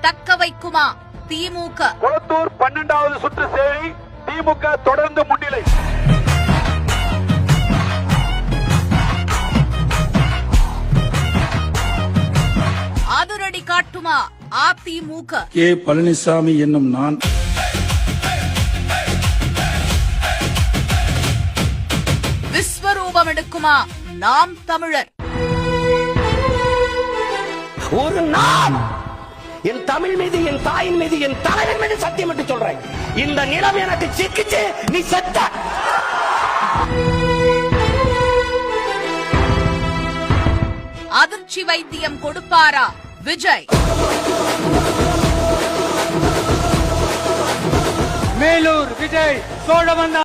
தக்க வைக்குமா திமுக? கொளத்தூர் 12வது சுற்று சேரி திமுக தொடர்ந்து முன்னிலை. அதிரடி காட்டுமா அதிமுக? கே பழனிசாமி என்னும் நான் விஸ்வரூபம் எடுக்குமா நாம் தமிழர்? ஒரு நாள் என் தமிழ் மீது, என் தாயின் மீது, என் தலைவன் மீது சத்தியம் என்று சொல்றேன். இந்த நிலம் எனக்கு சிக்கிச்சு, நீ செத்த. அதிர்ச்சி வைத்தியம் கொடுப்பாரா விஜய்? மேலூர் விஜய் சோழவந்தான்